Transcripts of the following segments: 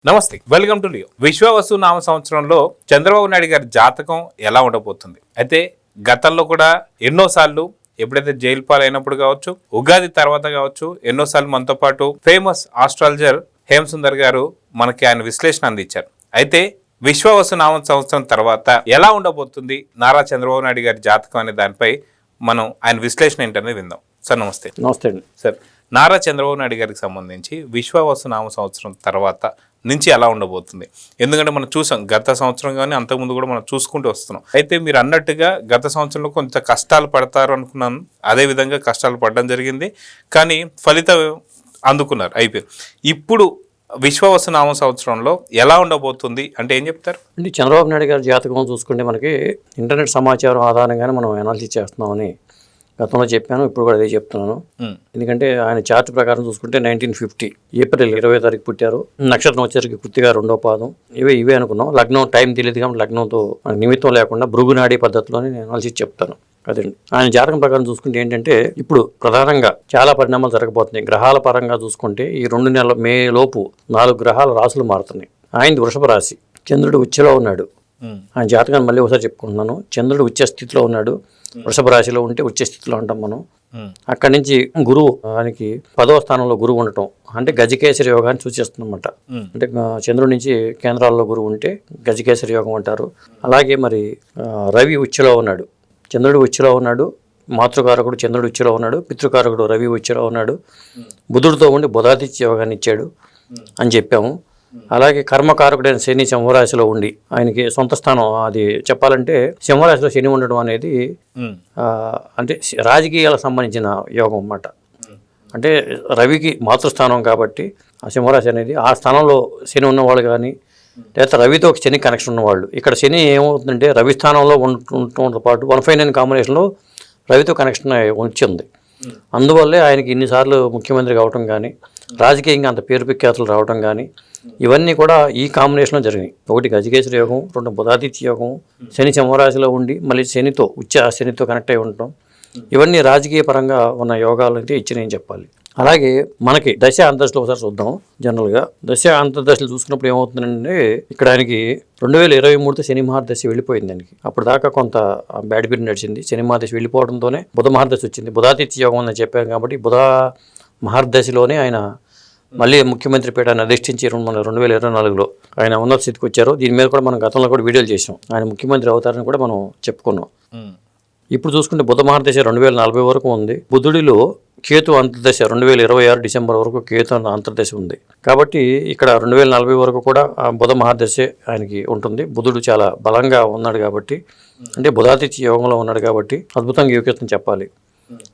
నమస్తే, welcome to Leo. Vishwavasu నామ సంవత్సరంలో చంద్రబాబు నాయుడు గారి జాతకం ఎలా ఉండబోతుంది? అయితే గతంలో కూడా ఎన్నోసార్లు ఎప్పుడైతే జైలు పాలైనప్పుడు కావచ్చు, ఉగాది తర్వాత కావచ్చు, ఎన్నోసార్లు మనతో పాటు ఫేమస్ ఆస్ట్రాలజర్ హేమసుందర్ గారు మనకి ఆయన విశ్లేషణ అందించారు. అయితే విశ్వావసు నామ సంవత్సరం తర్వాత ఎలా ఉండబోతుంది నారా చంద్రబాబు నాయుడు గారి జాతకం అనే దానిపై మనం ఆయన విశ్లేషణ ఏంటనేది విందాం. సార్ నమస్తే. నమస్తే అండి. సార్, నారా చంద్రబాబు నాయుడు గారికి సంబంధించి విశ్వావసు నామ సంవత్సరం తర్వాత నుంచి ఎలా ఉండబోతుంది? ఎందుకంటే మనం చూసాం గత సంవత్సరం కానీ అంతకుముందు కూడా మనం చూసుకుంటూ వస్తున్నాం. అయితే మీరు అన్నట్టుగా గత సంవత్సరంలో కొంత కష్టాలు పడతారు అనుకున్నాను, అదే విధంగా కష్టాలు పడడం జరిగింది, కానీ ఫలితం అందుకున్నారు, అయిపోయింది. ఇప్పుడు విశ్వావసు నామ సంవత్సరంలో ఎలా ఉండబోతుంది అంటే ఏం చెప్తారు? అంటే చంద్రబాబు నాయుడు గారి జాతకం చూసుకుంటే మనకి ఇంటర్నెట్ సమాచారం ఆధారంగానే మనం అనాలిసిస్ చేస్తున్నామని గతంలో చెప్పాను, ఇప్పుడు కూడా అదే చెప్తున్నాను. ఎందుకంటే ఆయన చార్ట్ ప్రకారం చూసుకుంటే 1950 ఏప్రిల్ 20వ తారీఖు పుట్టారు. నక్షత్రం వచ్చేసరికి కృత్తిగా 2వ పాదం. ఇవే అనుకున్నాం. లగ్నం టైం తెలియదు కాబట్టి లగ్నంతో నిమిత్తం లేకుండా భృగునాడి పద్ధతిలోనే నేను అనాలిసిస్ చెప్తాను. అదండి ఆయన జాతకం ప్రకారం చూసుకుంటే ఏంటంటే ఇప్పుడు ప్రధానంగా చాలా పరిణామాలు జరగబోతున్నాయి. గ్రహాల పరంగా చూసుకుంటే ఈ 2 నెలల మే లోపు 4 గ్రహాల రాసులు మారుతున్నాయి. ఆయనది వృషభ రాశి, చంద్రుడు ఉచ్చలో ఉన్నాడు. ఆయన జాతకాన్ని మళ్ళీ ఒకసారి చెప్పుకుంటున్నాను. చంద్రుడు ఉచ్చ స్థితిలో ఉన్నాడు. వృషభ రాశిలో ఉంటే ఉచ్చ స్థితిలో ఉంటాం మనం. అక్కడి నుంచి గురువు ఆయనకి 10వ స్థానంలో గురువు ఉండటం అంటే గజకేసరి యోగాన్ని సూచిస్తుందన్నమాట. అంటే చంద్రుడి నుంచి కేంద్రాల్లో గురువు ఉంటే గజకేసరి యోగం అంటారు. అలాగే మరి రవి ఉచ్చలో ఉన్నాడు, చంద్రుడు ఉచ్చలో ఉన్నాడు. మాతృకారకుడు చంద్రుడు ఉచ్చలో ఉన్నాడు, పితృకారకుడు రవి ఉచ్చలో ఉన్నాడు. బుధుడితో ఉండి బుధాదిత్య యోగాన్ని ఇచ్చాడు అని చెప్పాము. అలాగే కర్మకారకుడైన శని సింహరాశిలో ఉండి ఆయనకి సొంత స్థానం, అది చెప్పాలంటే సింహరాశిలో శని ఉండడం అనేది అంటే రాజకీయాలకు సంబంధించిన యోగం అన్నమాట. అంటే రవికి మాతృస్థానం కాబట్టి ఆ సింహరాశి అనేది ఆ స్థానంలో శని ఉన్నవాళ్ళు కానీ లేదా రవితో శని కనెక్షన్ ఉన్నవాళ్ళు. ఇక్కడ శని ఏమవుతుందంటే రవి స్థానంలో ఉండటంతో పాటు 159 కాంబినేషన్లో రవితో కనెక్షన్ వచ్చింది. అందువల్లే ఆయనకి ఇన్నిసార్లు ముఖ్యమంత్రి కావటం కానీ రాజకీయంగా అంత పేరు ప్రఖ్యాతులు రావడం కానీ ఇవన్నీ కూడా ఈ కాంబినేషన్లో జరిగినాయి. ఒకటి గజకేసరి యోగం, 2 బుధాదిత్య యోగం, శని సింహరాశిలో ఉండి మళ్ళీ శనితో శనితో కనెక్ట్ అయి ఉండటం, ఇవన్నీ రాజకీయ పరంగా ఉన్న యోగాలు అయితే ఇచ్చినాయని చెప్పాలి. అలాగే మనకి దశ అంతర్దశలు ఒకసారి చూద్దాం. జనరల్గా దశ అంతర్దశలు చూసుకున్నప్పుడు ఏమవుతుందంటే ఇక్కడ ఆయనకి 2023 శని మహర్దశ వెళ్ళిపోయింది. దానికి అప్పుడు దాకా కొంత బ్యాడ్ పీరియడ్ నడిచింది. శని మహర్దశ వెళ్ళిపోవడంతోనే బుధ మహర్దశ వచ్చింది. బుధాదిత్య యోగం అని చెప్పాం కాబట్టి బుధ మహర్దశలోనే ఆయన మళ్ళీ ముఖ్యమంత్రి పీఠాన్ని అధిష్ఠించి 2024లో ఆయన ఉన్నత స్థితికి వచ్చారు. దీని మీద కూడా మనం గతంలో కూడా వీడియోలు చేసాం. ఆయన ముఖ్యమంత్రి అవుతారని కూడా మనం చెప్పుకున్నాం. ఇప్పుడు చూసుకుంటే బుధ మహర్దశ 2040 వరకు ఉంది. బుధుడిలో కేతు అంతర్దశ 2026 డిసెంబర్ వరకు కేతు అంతర్దశ ఉంది. కాబట్టి ఇక్కడ 2040 వరకు కూడా బుధ మహర్దశ ఆయనకి ఉంటుంది. బుధుడు చాలా బలంగా ఉన్నాడు కాబట్టి, అంటే బుధాదిత్య యోగంలో ఉన్నాడు కాబట్టి అద్భుతంగా యోగిస్తుందని చెప్పాలి.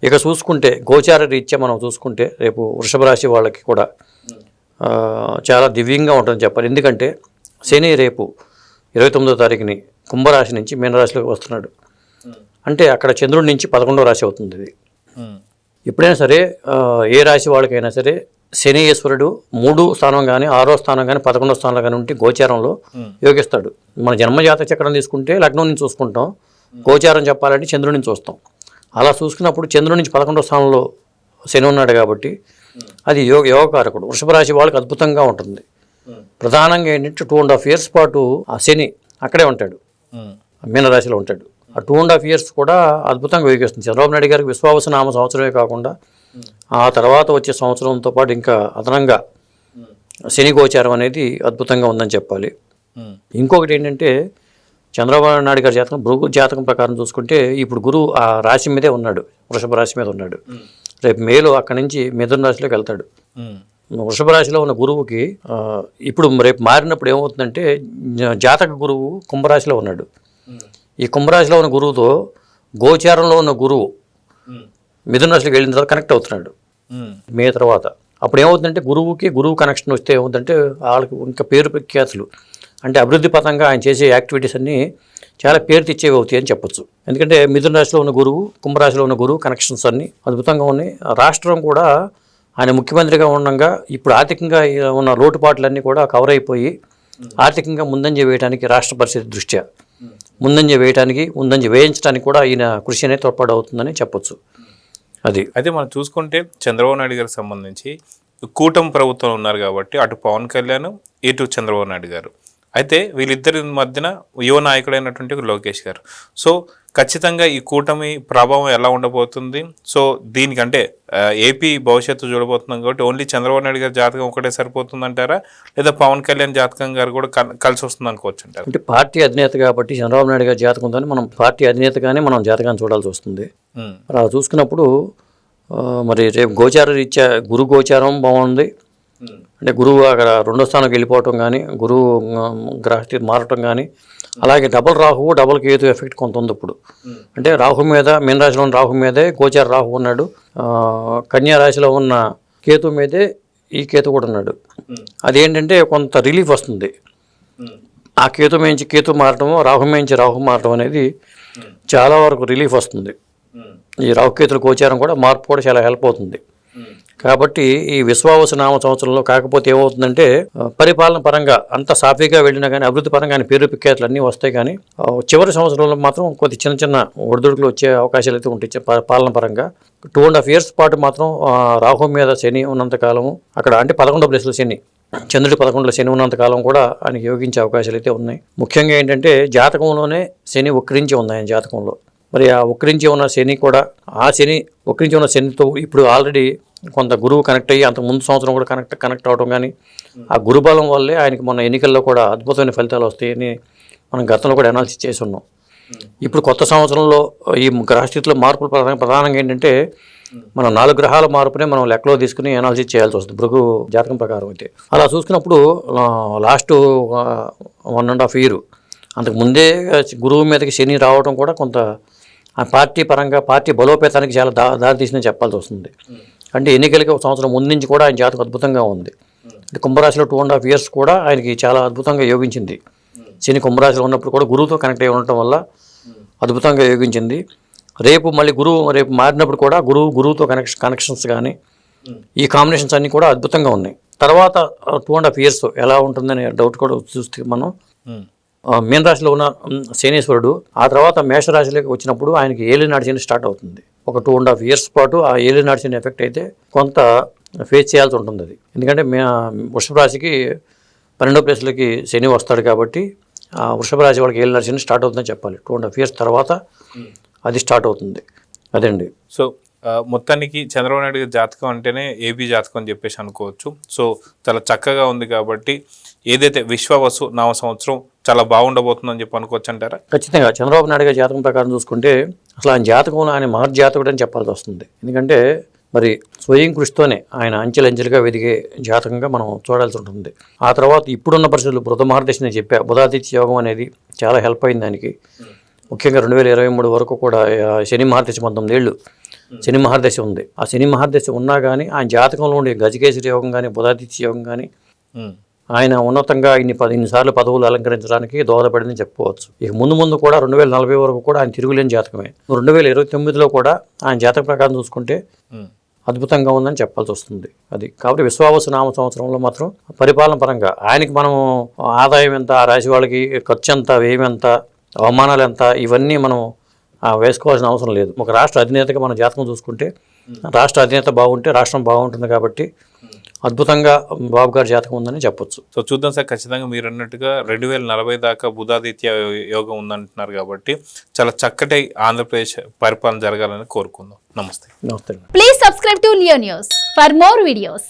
ఇక చూసుకుంటే గోచార రీత్యా మనం చూసుకుంటే రేపు వృషభ రాశి వాళ్ళకి కూడా చాలా దివ్యంగా ఉంటుందని చెప్పాలి. ఎందుకంటే శని రేపు 29వ తారీఖుని కుంభరాశి నుంచి మీనరాశిలోకి వస్తున్నాడు. అంటే అక్కడ చంద్రుడి నుంచి 11వ రాశి అవుతుంది. ఇది ఎప్పుడైనా సరే ఏ రాశి వాళ్ళకైనా సరే శని ఈశ్వరుడు 3వ స్థానం కానీ 6వ స్థానం కానీ 11వ స్థానంలో కానీ ఉంటే గోచారంలో యోగిస్తాడు. మన జన్మజాతక చక్రం తీసుకుంటే లగ్నం నుంచి చూసుకుంటాం, గోచారం చెప్పాలంటే చంద్రుడి నుంచి చూస్తాం. అలా చూసుకున్నప్పుడు చంద్రుడి నుంచి 11వ స్థానంలో శని ఉన్నాడు కాబట్టి అది యోగకారకుడు. వృషభ రాశి వాళ్ళకి అద్భుతంగా ఉంటుంది. ప్రధానంగా ఏంటంటే 2.5 years పాటు ఆ శని అక్కడే ఉంటాడు, మీనరాశిలో ఉంటాడు. ఆ 2.5 years కూడా అద్భుతంగా యోగిస్తుంది. చంద్రబాబు నాయుడు గారికి విశ్వావసు నామ సంవత్సరమే కాకుండా ఆ తర్వాత వచ్చే సంవత్సరంతో పాటు ఇంకా అదనంగా శని గోచారం అనేది అద్భుతంగా ఉందని చెప్పాలి. ఇంకొకటి ఏంటంటే చంద్రబాబు నాయుడు గారి జాతకం భృగు జాతకం ప్రకారం చూసుకుంటే ఇప్పుడు గురువు ఆ రాశి మీదే ఉన్నాడు, వృషభ రాశి మీద ఉన్నాడు. రేపు మేలో అక్కడి నుంచి మిథున రాశిలోకి వెళ్తాడు. వృషభ రాశిలో ఉన్న గురువుకి ఇప్పుడు రేపు మారినప్పుడు ఏమవుతుందంటే జాతక గురువు కుంభరాశిలో ఉన్నాడు. ఈ కుంభరాశిలో ఉన్న గురువుతో గోచారంలో ఉన్న గురువు మిథున రాశిలోకి వెళ్ళిన తర్వాత కనెక్ట్ అవుతున్నాడు మే తర్వాత. అప్పుడు ఏమవుతుందంటే గురువు కనెక్షన్ వస్తే ఏమవుతుందంటే వాళ్ళకి ఇంకా పేరు ప్రఖ్యాతులు అంటే అభివృద్ధి పథంగా ఆయన చేసే యాక్టివిటీస్ అన్నీ చాలా పేరు తెచ్చేవి అవుతాయి అని చెప్పొచ్చు. ఎందుకంటే మిథున రాశిలో ఉన్న గురువు, కుంభరాశిలో ఉన్న గురువు కనెక్షన్స్ అన్నీ అద్భుతంగా ఉన్నాయి. రాష్ట్రం కూడా ఆయన ముఖ్యమంత్రిగా ఉండగా ఇప్పుడు ఆర్థికంగా ఉన్న లోటుపాట్లన్నీ కూడా కవర్ అయిపోయి ఆర్థికంగా ముందంజ వేయడానికి రాష్ట్ర పరిస్థితి దృష్ట్యా ముందంజ వేయించడానికి కూడా ఈయన కృషి అనేది తోడ్పాటు అవుతుందని చెప్పొచ్చు. అది అయితే మనం చూసుకుంటే చంద్రబాబు నాయుడు గారికి సంబంధించి కూటమి ప్రభుత్వం ఉన్నారు కాబట్టి అటు పవన్ కళ్యాణ్ ఇటు చంద్రబాబు నాయుడు గారు. అయితే వీళ్ళిద్దరి మధ్యన యువ నాయకుడైనటువంటి లోకేష్ గారు. సో ఖచ్చితంగా ఈ కూటమి ప్రభావం ఎలా ఉండబోతుంది? సో దీనికంటే ఏపీ భవిష్యత్తు చూడబోతున్నాం కాబట్టి ఓన్లీ చంద్రబాబు నాయుడు గారి జాతకం ఒకటే సరిపోతుందంటారా, లేదా పవన్ కళ్యాణ్ జాతకం గారు కూడా కలిసి వస్తుంది అనుకోవచ్చు అంటారు? అంటే పార్టీ అధినేత కాబట్టి చంద్రబాబు నాయుడు గారి జాతకం ఉందని మనం పార్టీ అధినేతగానే మనం జాతకాన్ని చూడాల్సి వస్తుంది. అలా చూసుకున్నప్పుడు మరి రేపు గోచార రీత్యా గురు గోచారం బాగుంది. అంటే గురువు అక్కడ 2వ స్థానంకి వెళ్ళిపోవటం కానీ, గురువు గ్రహస్థితి మారటం కానీ, అలాగే డబుల్ రాహువు డబుల్ కేతు ఎఫెక్ట్ కొంత ఉంది ఇప్పుడు. అంటే రాహు మీద మీన రాశిలో ఉన్న రాహు మీదే గోచార రాహు ఉన్నాడు, కన్యా రాశిలో ఉన్న కేతు మీదే ఈ కేతు కూడా ఉన్నాడు. అదేంటంటే కొంత రిలీఫ్ వస్తుంది. ఆ కేతు మించి కేతు మారటం, రాహు మించి రాహు మారటం అనేది చాలా వరకు రిలీఫ్ వస్తుంది. ఈ రాహుకేతుల గోచారం కూడా మార్పు కూడా చాలా హెల్ప్ అవుతుంది. కాబట్టి ఈ విశ్వావసు నామ సంవత్సరంలో కాకపోతే ఏమవుతుందంటే పరిపాలన పరంగా అంత సాఫీగా వెళ్ళినా కానీ, అభివృద్ధి పరంగా కానీ పేరు పిక్కేతలు అన్నీ వస్తాయి. కానీ చివరి సంవత్సరంలో మాత్రం కొద్ది చిన్న చిన్న ఒడిదుడుకులు వచ్చే అవకాశాలు అయితే ఉంటాయి. పాలన పరంగా 2.5 years పాటు మాత్రం రాహు మీద శని ఉన్నంతకాలము అక్కడ, అంటే 11వ ప్లేస్లో శని, చంద్రుడి 11లో శని ఉన్నంతకాలం కూడా ఆయనకి యోగించే అవకాశాలు అయితే ఉన్నాయి. ముఖ్యంగా ఏంటంటే జాతకంలోనే శని వక్రించి ఉంది ఆయన జాతకంలో. మరి ఆ వక్రించి ఉన్న శని కూడా, ఆ శని వక్రించి ఉన్న శనితో ఇప్పుడు ఆల్రెడీ కొంత గురువు కనెక్ట్ అయ్యి అంత ముందు సంవత్సరం కూడా కనెక్ట్ అవడం కానీ, ఆ గురుబలం వల్లే ఆయనకి మొన్న ఎన్నికల్లో కూడా అద్భుతమైన ఫలితాలు వస్తాయని మనం గతంలో కూడా అనాలిసిస్ చేసి ఉన్నాం. ఇప్పుడు కొత్త సంవత్సరంలో ఈ గ్రహస్థితిలో మార్పులు ప్రధానంగా ఏంటంటే మనం 4 గ్రహాల మార్పునే మనం లెక్కలో తీసుకుని అనాలిసిస్ చేయాల్సి వస్తుంది భృగు జాతకం ప్రకారం అయితే. అలా చూసుకున్నప్పుడు లాస్ట్ 1.5 year అంతకు ముందే గురువు మీదకి శని రావడం కూడా కొంత ఆ పార్టీ పరంగా పార్టీ బలోపేతానికి చాలా దారి తీసిందని చెప్పాల్సి వస్తుంది. అంటే ఎన్నికలకి 1 సంవత్సరం ముందు నుంచి కూడా ఆయన జాతకం అద్భుతంగా ఉంది. అంటే కుంభరాశిలో 2.5 years కూడా ఆయనకి చాలా అద్భుతంగా యోగించింది. శని కుంభరాశిలో ఉన్నప్పుడు కూడా గురువుతో కనెక్ట్ అయి ఉండటం వల్ల అద్భుతంగా యోగించింది. రేపు మళ్ళీ రేపు మారినప్పుడు కూడా గురువుతో కనెక్షన్స్ కానీ ఈ కాంబినేషన్స్ అన్నీ కూడా అద్భుతంగా ఉన్నాయి. తర్వాత 2.5 years ఎలా ఉంటుందనే డౌట్ కూడా చూస్తే మనం మీన రాశిలో ఉన్న శనీశ్వరుడు ఆ తర్వాత మేషరాశిలోకి వచ్చినప్పుడు ఆయనకి ఏలినాటి శని స్టార్ట్ అవుతుంది. ఒక 2.5 years పాటు ఆ ఏలినాటి శని ఎఫెక్ట్ అయితే కొంత ఫేస్ చేయాల్సి ఉంటుంది. అది ఎందుకంటే వృషభ రాశికి 12వ ప్లేస్లోకి శని వస్తాడు కాబట్టి ఆ వృషభ రాశి వాళ్ళకి ఏలినాటి శని స్టార్ట్ అవుతుందని చెప్పాలి. 2.5 years తర్వాత అది స్టార్ట్ అవుతుంది. అదండి. సో మొత్తానికి చంద్రబాబు నాయుడు గారి జాతకం అంటేనే ఏపీ జాతకం అని చెప్పేసి అనుకోవచ్చు. సో చాలా చక్కగా ఉంది కాబట్టి ఏదైతే విశ్వావసు నామ సంవత్సరం చాలా బాగుండబోతుందని చెప్పి అనుకోవచ్చు అంటారా? ఖచ్చితంగా చంద్రబాబు నాయుడు గారి జాతకం ప్రకారం చూసుకుంటే అసలు ఆయన జాతకంలో ఆయన మహర్జాతకుడు అని చెప్పాల్సి వస్తుంది. ఎందుకంటే మరి స్వయం కృషితోనే ఆయన అంచెలంచెలుగా వెదిగే జాతకంగా మనం చూడాల్సి ఉంటుంది. ఆ తర్వాత ఇప్పుడున్న పరిస్థితులు బుధ మహర్దశ నేను చెప్పా, బుధాదిత్య యోగం అనేది చాలా హెల్ప్ అయింది దానికి. ముఖ్యంగా 2023 వరకు కూడా శని మహర్దశ 19 ఏళ్ళు శని మహర్దశ ఉంది. ఆ శని మహర్దశ ఉన్నా కానీ ఆయన జాతకంలో ఉండే గజకేసరి యోగం కానీ బుధాదిత్య యోగం కానీ ఆయన ఉన్నతంగా ఇన్నిసార్లు పదవులు అలంకరించడానికి దోహదపడిందని చెప్పుకోవచ్చు. ఇక ముందు కూడా 2040 వరకు కూడా ఆయన తిరుగులేని జాతకమే. 2029లో కూడా ఆయన జాతక ప్రకారం చూసుకుంటే అద్భుతంగా ఉందని చెప్పాల్సి వస్తుంది. అది కాబట్టి విశ్వావసు నామ సంవత్సరంలో మాత్రం పరిపాలన పరంగా ఆయనకి మనం ఆదాయం ఎంత, ఆ రాశి వాళ్ళకి ఖర్చు ఎంత, వ్యయం ఎంత, అవమానాలు ఎంత, ఇవన్నీ మనం వేసుకోవాల్సిన అవసరం లేదు. ఒక రాష్ట్ర అధినేతగా మన జాతకం చూసుకుంటే రాష్ట్ర అధినేత బాగుంటే రాష్ట్రం బాగుంటుంది. కాబట్టి అద్భుతంగా బాబు గారి జాతకం ఉందని చెప్పొచ్చు. సో చూద్దాం సార్, ఖచ్చితంగా మీరు అన్నట్టుగా 2040 దాకా బుధాదిత్య యోగం ఉందంటున్నారు కాబట్టి చాలా చక్కటి ఆంధ్రప్రదేశ్ పరిపాలన జరగాలని కోరుకుందాం. నమస్తే. నమస్తే. Please subscribe to Leo news for more videos.